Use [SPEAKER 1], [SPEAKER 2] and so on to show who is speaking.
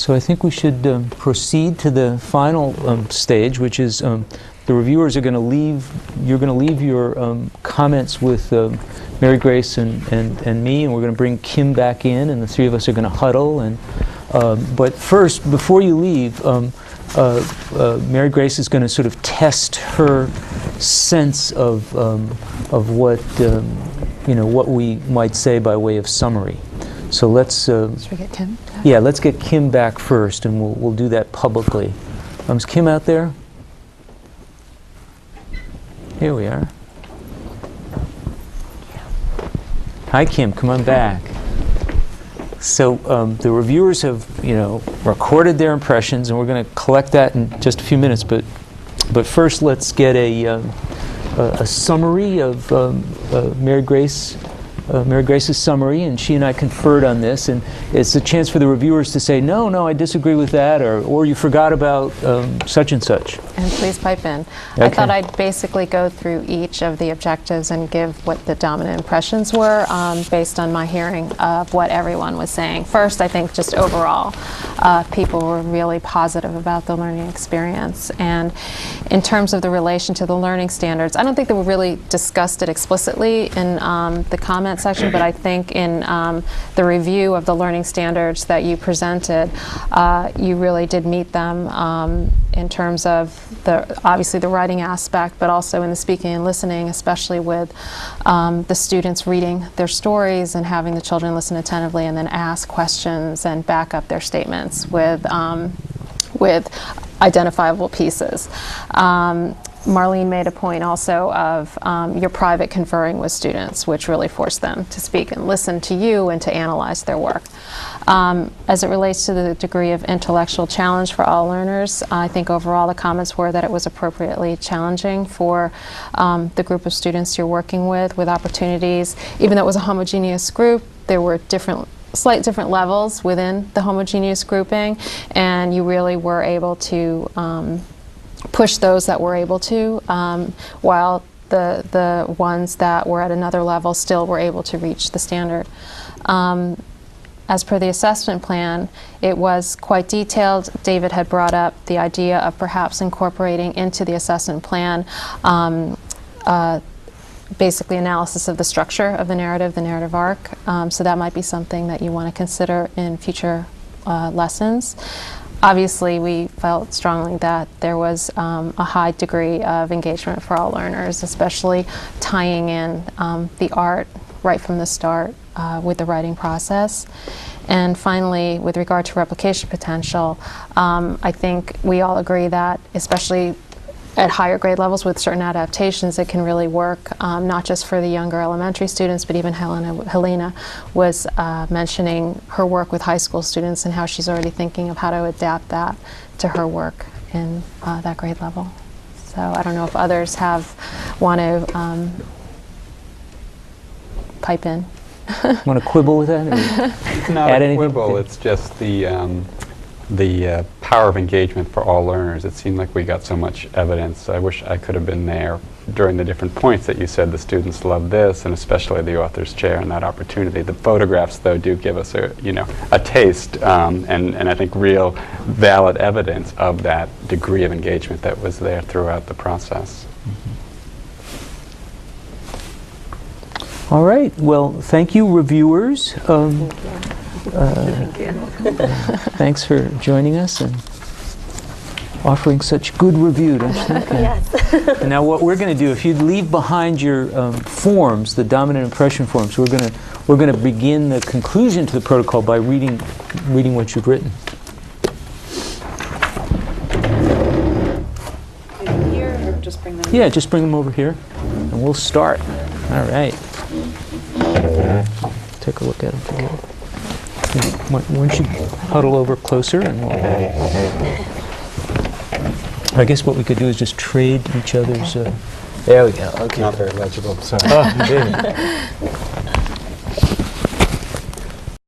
[SPEAKER 1] So I think we should proceed to the final stage, which is the reviewers are going to leave. You're going to leave your comments with Mary Grace and me, and we're going to bring Kim back in, and the three of us are going to huddle. And but first, before you leave, Mary Grace is going to sort of test her sense of what what we might say by way of summary. So let's.
[SPEAKER 2] Should we get Kim?
[SPEAKER 1] Yeah, let's get Kim back first, and we'll do that publicly. Is Kim out there? Here we are. Hi, Kim. Come on back. So the reviewers have, recorded their impressions, and we're going to collect that in just a few minutes. But first, let's get a summary of Mary Grace's summary, and she and I conferred on this, and it's a chance for the reviewers to say, no, I disagree with that, or you forgot about such and such.
[SPEAKER 2] And please pipe in.
[SPEAKER 1] Okay.
[SPEAKER 2] I thought I'd basically go through each of the objectives and give what the dominant impressions were based on my hearing of what everyone was saying. First, I think just overall, people were really positive about the learning experience. And in terms of the relation to the learning standards, I don't think they were really discussed it explicitly in the comment section, but I think in the review of the learning standards that you presented, you really did meet them in terms of obviously the writing aspect, but also in the speaking and listening, especially with the students reading their stories and having the children listen attentively and then ask questions and back up their statements with identifiable pieces. Marlene made a point also of your private conferring with students, which really forced them to speak and listen to you and to analyze their work. As it relates to the degree of intellectual challenge for all learners, I think overall the comments were that it was appropriately challenging for the group of students you're working with opportunities. Even though it was a homogeneous group, there were slight different levels within the homogeneous grouping, and you really were able to push those that were able to, while the ones that were at another level still were able to reach the standard. As per the assessment plan, it was quite detailed. David had brought up the idea of perhaps incorporating into the assessment plan basically analysis of the structure of the narrative arc. So that might be something that you want to consider in future lessons. Obviously, we felt strongly that there was a high degree of engagement for all learners, especially tying in the art right from the start with the writing process. And finally, with regard to replication potential, I think we all agree that, especially at higher grade levels with certain adaptations, it can really work, not just for the younger elementary students, but even Helena was mentioning her work with high school students and how she's already thinking of how to adapt to her work in that grade level. So I don't know if others want to pipe in.
[SPEAKER 1] Want to quibble with that?
[SPEAKER 3] It's not a quibble, it's just the power of engagement for all learners. It seemed like we got so much evidence. I wish I could have been there during the different points that you said the students love this, and especially the author's chair and that opportunity. The photographs, though, do give us a taste and I think real valid evidence of that degree of engagement that was there throughout the process.
[SPEAKER 1] All right. Well, thank you, reviewers.
[SPEAKER 2] Thank you.
[SPEAKER 1] Thanks for joining us and offering such good review, don't you think?
[SPEAKER 4] Yes.
[SPEAKER 1] And now what we're going to do, if you'd leave behind your forms, the dominant impression forms, we're going to begin the conclusion to the protocol by reading what you've written.
[SPEAKER 4] Here, or just bring them?
[SPEAKER 1] Yeah, just bring them over here, and we'll start. All right. Take a look at them together. Why don't you huddle over closer, and I guess what we could do is just trade each other's. There we go. Okay.
[SPEAKER 5] Not very legible. Sorry.
[SPEAKER 1] Oh, you did.